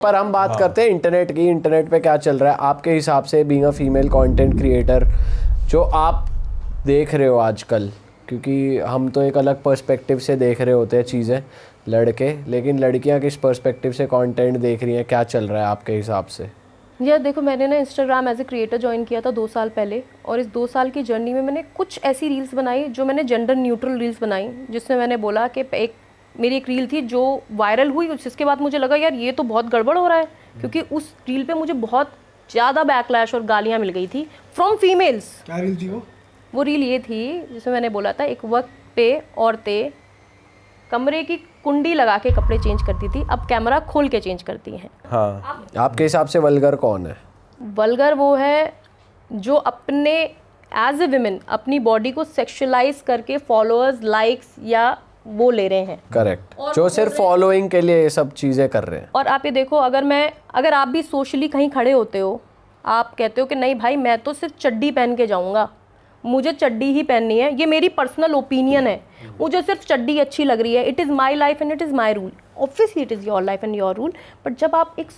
पर हम बात करते हैं इंटरनेट की। इंटरनेट पे क्या चल रहा है आपके हिसाब से, being a female content creator, जो आप देख रहे हो आजकल? क्योंकि हम तो एक अलग पर्सपेक्टिव से देख रहे होते हैं चीज़ें लड़के, लेकिन लड़कियां किस पर्सपेक्टिव से कंटेंट देख रही हैं, क्या चल रहा है आपके हिसाब से? यार देखो, मैंने ना Instagram as a creator join किया था 2 साल पहले, और इस 2 साल की जर्नी में मैंने कुछ ऐसी रील्स बनाई जो मैंने जेंडर न्यूट्रल रील्स बनाई, जिसमें मैंने बोला कि मेरी एक रील थी जो वायरल हुई, जिसके बाद मुझे लगा यार ये तो बहुत गड़बड़ हो रहा है, क्योंकि उस रील पे मुझे बहुत ज़्यादा बैकलैश और गालियाँ मिल गई थी फ्रॉम फीमेल्स। क्या रील थी वो रील ये थी जिसमें मैंने बोला था एक वक्त पे औरतें कमरे की कुंडी लगा के कपड़े चेंज करती थी, अब कैमरा खोल के चेंज करती हैं। हाँ, आपके हिसाब से वल्गर कौन है? वल्गर वो है जो अपने एज ए विमेन अपनी बॉडी को सेक्सुअलाइज करके फॉलोअर्स, लाइक्स या वो ले रहे हैं। करेक्ट, जो सिर्फ फॉलोइंग के लिए ये सब चीज़ें कर रहे हैं। और आप ये देखो, अगर आप भी सोशली कहीं खड़े होते हो, आप कहते हो कि नहीं भाई मैं तो सिर्फ चड्डी पहन के जाऊंगा, मुझे चड्डी ही पहननी है, ये मेरी पर्सनल ओपिनियन है, मुझे सिर्फ चड्डी अच्छी लग रही है, it is my life and it is my rule. Obviously it is your life and your rule, but जब आप एक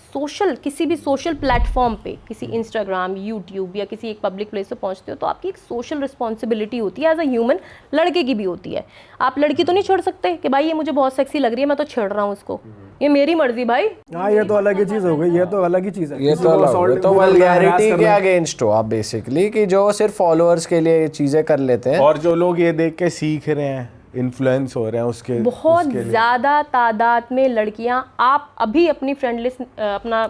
किसी भी सोशल प्लेटफॉर्म पे, किसी इंस्टाग्राम, यूट्यूब या किसी एक पब्लिक प्लेस पे पहुंचते हो, तो आपकी एक सोशल रिस्पॉन्सिबिलिटी होती है एज अ ह्यूमन। लड़के की भी होती है। आप लड़की तो नहीं छोड़ सकते कि भाई ये मुझे बहुत सेक्सी लग रही है, मैं तो छेड़ रहा हूँ इसको, ये मेरी मर्जी भाई। हाँ, ये तो अलग ही चीज़ हो गई, ये तो अलग ही चीज़ है। ये तो वल्गैरिटी के अगेंस्ट हो आप बेसिकली, कि जो सिर्फ फॉलोअर्स के लिए चीज़ें कर लेते हैं, और जो लोग ये देख के सीख रहे हैं, इन्फ्लुएंस हो रहे हैं उसके बहुत ज़्यादा तादाद में लड़कियां। आप अभी अपनी फ्रेंड लिस्ट, अपना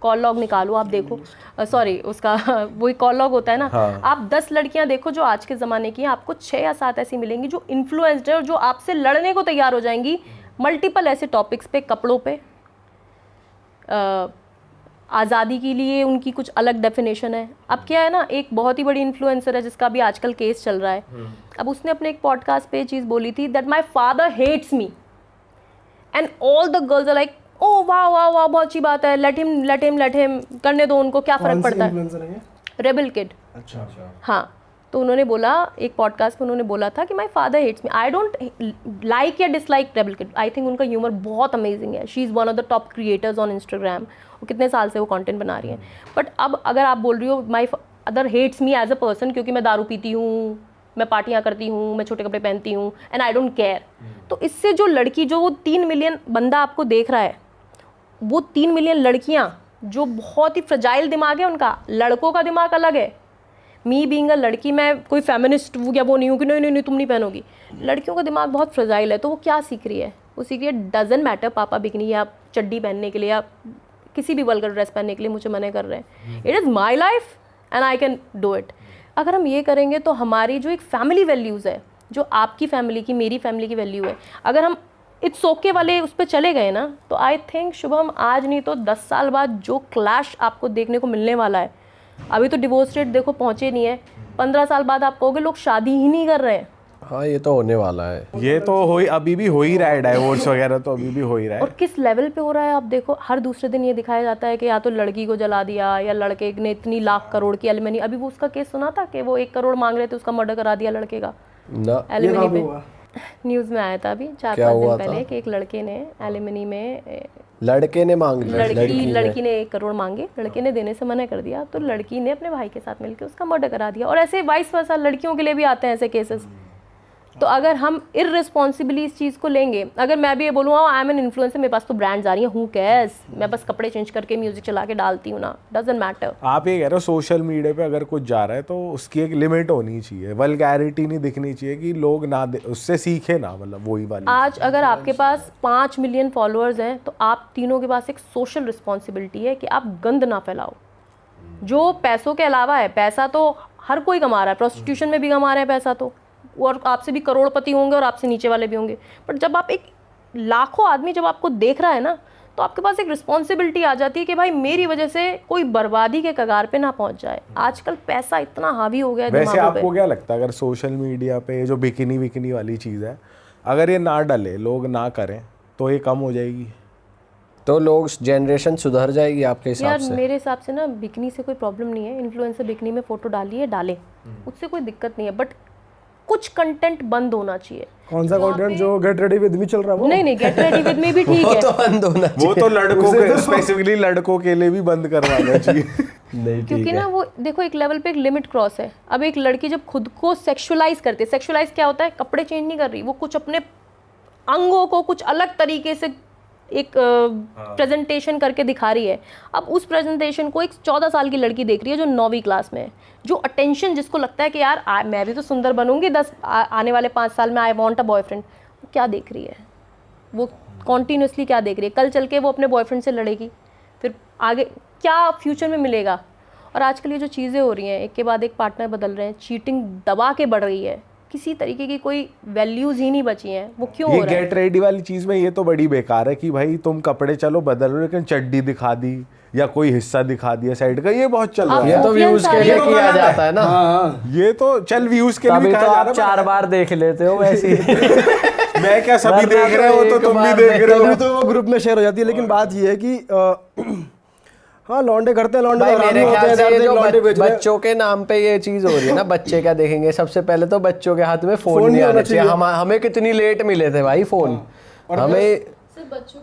कॉल लॉग निकालो, आप देखो, सॉरी उसका वही कॉल लॉग होता है ना। हाँ। आप 10 लड़कियां देखो जो आज के ज़माने की हैं, आपको 6 या 7 ऐसी मिलेंगी जो इन्फ्लुएंस्ड है और जो आपसे लड़ने को तैयार हो जाएंगी मल्टीपल ऐसे टॉपिक्स पे, कपड़ों पे। आज़ादी के लिए उनकी कुछ अलग डेफिनेशन है। अब क्या है ना, एक बहुत ही बड़ी इन्फ्लुएंसर है जिसका भी आजकल केस चल रहा है। अब उसने अपने एक पॉडकास्ट पे चीज़ बोली थी that my father hates me and all the girls are like oh वाह वाह वाह, बहुत अच्छी बात है, लेट हिम करने दो, उनको क्या फ़र्क पड़ता है। Rebel kid. अच्छा। हाँ, तो उन्होंने बोला एक पॉडकास्ट में, उन्होंने बोला था कि my father hates me, I don't like या dislike rebel kid, I think उनका ह्यूमर बहुत अमेजिंग है, she is one of the top creators on Instagram, वो कितने साल से वो कंटेंट बना रही हैं। बट अब अगर आप बोल रही हो my father hates me as a person, क्योंकि मैं दारू पीती हूँ, मैं पार्टियाँ करती हूँ, मैं छोटे कपड़े पहनती हूँ एंड आई डोंट केयर, तो इससे जो लड़की, जो वो 3 मिलियन बंदा आपको देख रहा है, वो 3 मिलियन लड़कियाँ जो बहुत ही फ्रजाइल दिमाग है उनका, लड़कों का दिमाग अलग है। मी बीइंग अ लड़की, मैं कोई फेमिनिस्ट या वो नहीं हूँ कि नहीं तुम नहीं पहनोगी, लड़कियों का दिमाग बहुत फ्रजाइल है। तो वो क्या सीख रही है? वो सीख रही है डजंट मैटर पापा बिकनी या चड्डी पहनने के लिए या किसी भी वल्गर ड्रेस पहनने के लिए मुझे मना कर रहे हैं, it is my life and I can do it. अगर हम ये करेंगे तो हमारी जो एक फैमिली वैल्यूज़ है, जो आपकी फैमिली की, मेरी फैमिली की वैल्यू है, अगर हम इट्स ओके वाले उस पर चले गए ना, तो आई थिंक शुभम आज नहीं तो 10 साल बाद जो क्लैश आपको देखने को मिलने वाला है, अभी तो डिवोर्स रेट देखो पहुंचे नहीं है, 15 साल बाद आप कहोगे लोग शादी ही नहीं कर रहे हैं। हाँ ये तो होने वाला है, ये तो अभी भी हो ही रहा है, डाइवोर्स वगैरह तो अभी भी हो ही रहा है। और किस लेवल पे हो रहा है आप देखो, हर दूसरे दिन ये दिखाया जाता है कि या तो लड़की को जला दिया या लड़के ने इतनी लाख करोड़ की एलिमनी। अभी वो उसका केस सुना था कि वो 1 करोड़ मांग रहे थे, उसका मर्डर करा दिया लड़के का ना एलिमनी पे। न्यूज़ में आया था अभी 4-5 दिन पहले कि एक लड़के ने एलिमनी में, लड़के ने मांग लिया, लड़की ने 1 करोड़ मांगे, लड़के ने देने से मना कर दिया, तो लड़की ने अपने भाई के साथ मिलकर उसका मर्डर करा दिया। और ऐसे वाइस वर्सा लड़कियों के लिए भी आते हैं ऐसे केसेस। तो अगर हम इररिस्पॉन्सिबली इस चीज़ को लेंगे, अगर मैं भी ये बोलूँ आई एम एन इन्फ्लुएंसर, मेरे पास तो ब्रांड्स आ रही हैं, हूँ कैस, मैं बस कपड़े चेंज करके म्यूजिक चला के डालती हूँ ना, डजंट मैटर। आप ये कह रहे हो सोशल मीडिया पे अगर कुछ जा रहा है तो उसकी एक लिमिट होनी चाहिए, वल्गैरिटी नहीं दिखनी चाहिए कि लोग ना उससे सीखे ना, मतलब वही वाली। आज अगर आपके पास 5 मिलियन फॉलोअर्स हैं तो आप तीनों के पास एक सोशल रिस्पॉन्सिबिलिटी है कि आप गंद ना फैलाओ। जो पैसों के अलावा है, पैसा तो हर कोई कमा रहा है, प्रोस्टिट्यूशन में भी कमा रहे हैं पैसा तो, और आपसे भी करोड़पति होंगे और आपसे नीचे वाले भी होंगे। बट जब आप एक लाखों आदमी जब आपको देख रहा है ना, तो आपके पास एक रिस्पॉन्सिबिलिटी आ जाती है कि भाई मेरी वजह से कोई बर्बादी के कगार पे ना पहुंच जाए। आजकल पैसा इतना हावी हो गया है वैसे दिमागों पे। आपको क्या लगता है अगर सोशल मीडिया पे जो बिकिनी वाली चीज़ है, अगर ये ना डले, लोग ना करें, तो ये कम हो जाएगी? तो लोग, जनरेशन सुधर जाएगी आपके हिसाब से? यार मेरे हिसाब से ना बिकनी से कोई प्रॉब्लम नहीं है, इन्फ्लुएंसर बिकनी में फ़ोटो डालिए, डाले, उससे कोई दिक्कत नहीं है। बट कुछ कंटेंट बंद होना चाहिए। कौन सा कंटेंट जो गेट रेडी विद मी चल रहा है वो? नहीं गेट रेडी विद मी भी ठीक वो है, तो बंद होना वो तो लड़कों के स्पेसिफिकली लड़कों के लिए भी बंद करवाना चाहिए। नहीं, क्योंकि ना वो देखो एक लेवल पे एक लिमिट क्रॉस है। अब एक लड़की जब खुद को सेक्सुअलाइज करती है, सेक्सुअलाइज क्या होता है, कपड़े चेंज नहीं कर रही, वो कुछ अपने अंगों को कुछ अलग तरीके से एक प्रेजेंटेशन करके दिखा रही है। अब उस प्रेजेंटेशन को एक 14 साल की लड़की देख रही है जो 9वीं क्लास में है, जो अटेंशन जिसको लगता है कि यार मैं भी तो सुंदर बनूंगी आने वाले 5 साल में, आई वांट अ बॉयफ्रेंड, वो क्या देख रही है, वो कॉन्टीन्यूसली क्या देख रही है, कल चल के वो अपने बॉयफ्रेंड से लड़ेगी, फिर आगे क्या फ्यूचर में मिलेगा। और आजकल ये जो चीज़ें हो रही हैं, एक के बाद एक पार्टनर बदल रहे हैं, चीटिंग दबा के बढ़ रही है, किसी तरीके की कोई वैल्यूज ही नहीं बची हैं, वो क्यों हो रहा है? गेट रेडी वाली चीज में ये तो बड़ी बेकार है कि भाई तुम कपड़े चलो बदल लो, लेकिन चड्डी दिखा दी या कोई हिस्सा दिखा दिया साइड का, ये बहुत चल रहा है। ये तो व्यूज के लिए किया जाता है ना। हाँ, ये तो चल व्यूज के लिए तभी भी तो कहा जा आप रहा 4 बार देख लेते हो वैसे ही। है। मैं क्या सभी वरना देख रहे हो तो एक तुम भी बार देख रहे तभी हो। तो वो ग्रुप में शेयर हो जाती है। लेकिन बात ये है कि हाँ लौंडे करते हैं, लौंडे भाई तो मेरे हरामी होते ख्याल हैं, से ये दर्द जो लौंडे बेच रहे हैं। बच्चों के नाम पे ये चीज हो रही है ना, बच्चे क्या देखेंगे, सबसे पहले तो बच्चों के हाथ में फोन नहीं आना चाहिए। हमें कितनी लेट मिले थे भाई फोन, हमें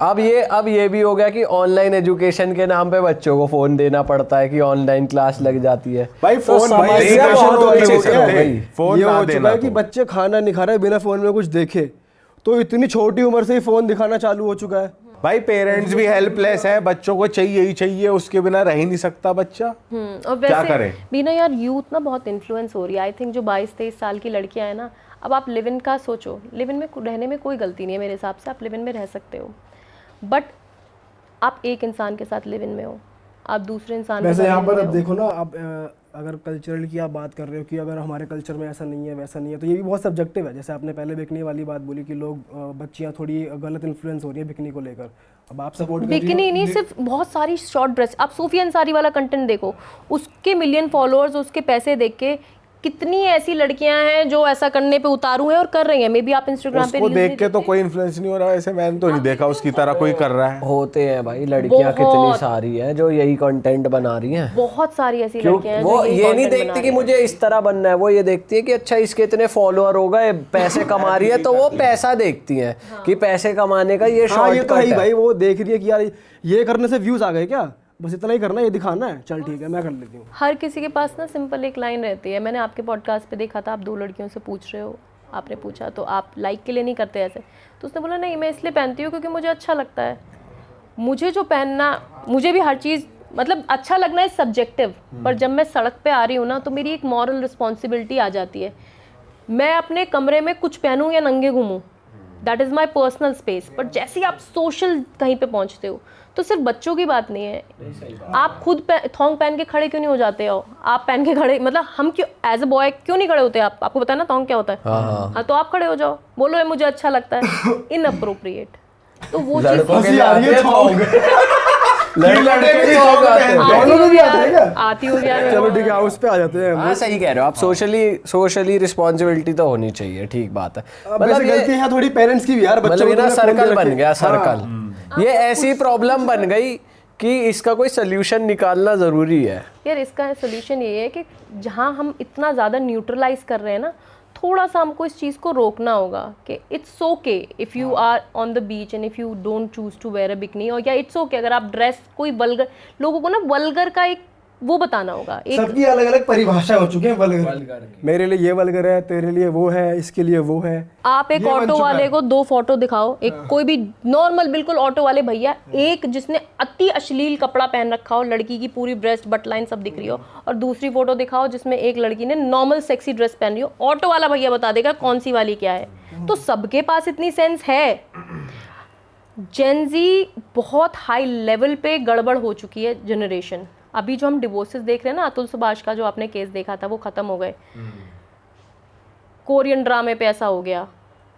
अब ये भी हो गया कि ऑनलाइन एजुकेशन के नाम पे बच्चों को फोन देना पड़ता है कि ऑनलाइन क्लास लग जाती है। भाई तो फोन समस्या बहुत हो चुकी है भाई। फोन ये ना हो चुका देना है कि तो। बच्चे खाना नहीं खा रहे बिना फोन में कुछ देखे, तो इतनी छोटी उम्र से ही फोन दिखाना चालू हो चुका है। भाई पेरेंट्स भी हेल्पलेस है, बच्चों को चाहिए ही चाहिए, उसके बिना रह ही नहीं सकता बच्चा। और क्या वैसे करें? भी ना यार यूथ ना बहुत इन्फ्लुएंस हो रही है। आई थिंक जो 22-23 साल की लड़कियां हैं ना, अब आप लिव इन का सोचो, लिव इन में रहने में कोई गलती नहीं है मेरे हिसाब से, आप लिव इन में रह सकते हो, बट आप एक इंसान के साथ लिव इन में हो, आप दूसरे इंसान के वैसे साथ यहाँ live in पर में अब हो। देखो ना, अब अगर कल्चरल की आप बात कर रहे हो कि अगर हमारे कल्चर में ऐसा नहीं है वैसा नहीं है, तो ये भी बहुत सब्जेक्टिव है। जैसे आपने पहले बिकनी वाली बात बोली कि लोग बच्चियां थोड़ी गलत इन्फ्लुएंस हो रही है बिकनी को लेकर, अब आप सपोर्ट कर रही हो। बिकिनी नहीं, सिर्फ बहुत सारी शॉर्ट ड्रेस, आप सूफिया अंसारी वाला कंटेंट देखो, उसके मिलियन फॉलोअर्स, उसके पैसे देख के कितनी ऐसी लड़कियां हैं जो ऐसा करने पे उतारू हैं और कर रही हैं। मे बी आप इंस्टाग्राम पे उसको reels देख नहीं के तो देखते। कोई इन्फ्लुएंस नहीं हो रहा, वैसे मैंने तो नहीं देखा उसकी तरह कोई कर रहा है। होते हैं भाई लड़कियां कितनी बहुत। सारी हैं जो यही कंटेंट बना रही हैं। बहुत सारी ऐसी क्यों लड़कियां हैं वो जो ये नहीं content देखती बना कि रही हैं। मुझे इस तरह बनना है, वो ये देखती है कि अच्छा इसके इतने फॉलोअर हो गए, पैसे कमा रही है, तो वो पैसा देखती हैं कि पैसे कमाने का ये हाँ ये तो है शॉर्टकट ही है। भाई, वो देख रही है कि यार ये करने से व्यूज आ गए क्या, बस इतना ही करना है, ये दिखाना है, चल ठीक है मैं कर लेती हूँ। हर किसी के पास ना सिंपल एक लाइन रहती है। मैंने आपके पॉडकास्ट पे देखा था, आप 2 लड़कियों से पूछ रहे हो, आपने पूछा तो आप लाइक के लिए नहीं करते ऐसे, तो उसने बोला नहीं मैं इसलिए पहनती हूँ क्योंकि मुझे अच्छा लगता है। मुझे जो पहनना, मुझे भी हर चीज़ मतलब अच्छा लगना है सब्जेक्टिव, पर जब मैं सड़क पे आ रही हूँ ना तो मेरी एक मॉरल रिस्पॉन्सिबिलिटी आ जाती है। मैं अपने कमरे में कुछ पहनूँ या नंगे घूमूँ, that is my personal space, but जैसे ही आप सोशल कहीं पे पहुँचते हो तो सिर्फ बच्चों की बात नहीं है, आप खुद थोंग पहन के खड़े क्यों नहीं हो जाते हो? आप पहन के खड़े, मतलब हम क्यों एज अ बॉय क्यों नहीं खड़े होते? आपको पता है ना थोंग क्या होता है? हाँ तो आप खड़े हो जाओ, बोलो ये मुझे अच्छा लगता है, इनअप्रोप्रिएट। तो वो चीज़ लड़कों के हंसी आ रही है, लिए लड़के भी थोंग आते हैं। दोनों में भी आते हैं क्या? आती होगी यार। चलो ठीक है, आप उस पे आ जाते हैं। हाँ सही कह रहे हो आप, सोशली रिस्पॉन्सिबिलिटी तो होनी चाहिए, ठीक बात है। अब वैसे गलती है थोड़ी पेरेंट्स की भी यार, बच्चों मतलब ये को ना तो फोन दे सर्कल बन रखे। गया, हाँ। सर्कल ये ऐसी प्रॉब्लम बन गई कि इसका कोई सोल्यूशन निकालना जरूरी है। यार इसका सोल्यूशन ये है कि जहाँ हम इतना ज़्यादा न्यूट्रलाइज कर रहे हैं ना, थोड़ा सा हमको इस चीज़ को रोकना होगा कि it's okay if you are on the beach and if you don't choose to wear a bikini, और या इट्स ओके अगर आप ड्रेस कोई वल्गर, लोगों को ना वल्गर का एक वो बताना होगा। एक सबकी अलग अलग परिभाषा हो चुकी है वल्गर। मेरे लिए ये वल्गर है, तेरे लिए वो है, इसके लिए वो है। आप एक ऑटो वाले को 2 फोटो दिखाओ, एक कोई भी नॉर्मल बिल्कुल ऑटो वाले भैया, एक जिसने अति अश्लील कपड़ा पहन रखा हो, लड़की की पूरी ब्रेस्ट बट लाइन सब दिख रही हो, और दूसरी फोटो दिखाओ जिसमें एक लड़की ने नॉर्मल सेक्सी ड्रेस पहन रही हो, ऑटो वाला भैया बता देगा कौन सी वाली क्या है। तो सबके पास इतनी सेंस है। जेन ज़ी बहुत हाई लेवल पे गड़बड़ हो चुकी है जनरेशन। अभी जो हम डिवोर्सेस देख रहे हैं ना, अतुल सुभाष का जो आपने केस देखा था वो ख़त्म हो गए, कोरियन ड्रामे पे ऐसा हो गया,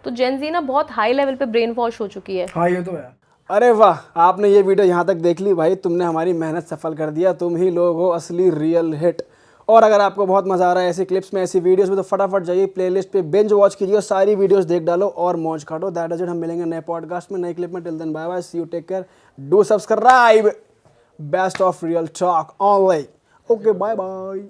तो जेन ज़ी ना बहुत हाई लेवल पे ब्रेन वॉश हो चुकी है। हाँ ये तो है। अरे वाह, आपने ये वीडियो यहाँ तक देख ली भाई, तुमने हमारी मेहनत सफल कर दिया, तुम ही लोग हो असली रियल हिट। और अगर आपको बहुत मज़ा आ रहा है ऐसी क्लिप्स में, ऐसी वीडियोस में, तो फटाफट जाइए प्लेलिस्ट पे बिंज वॉच कीजिए और सारी वीडियोस देख डालो और मौज काटो। दैट इज इट, हम मिलेंगे नए पॉडकास्ट में, नई क्लिप में। Till then bye bye, see you, take care, do subscribe, best of real talk online. Okay bye bye.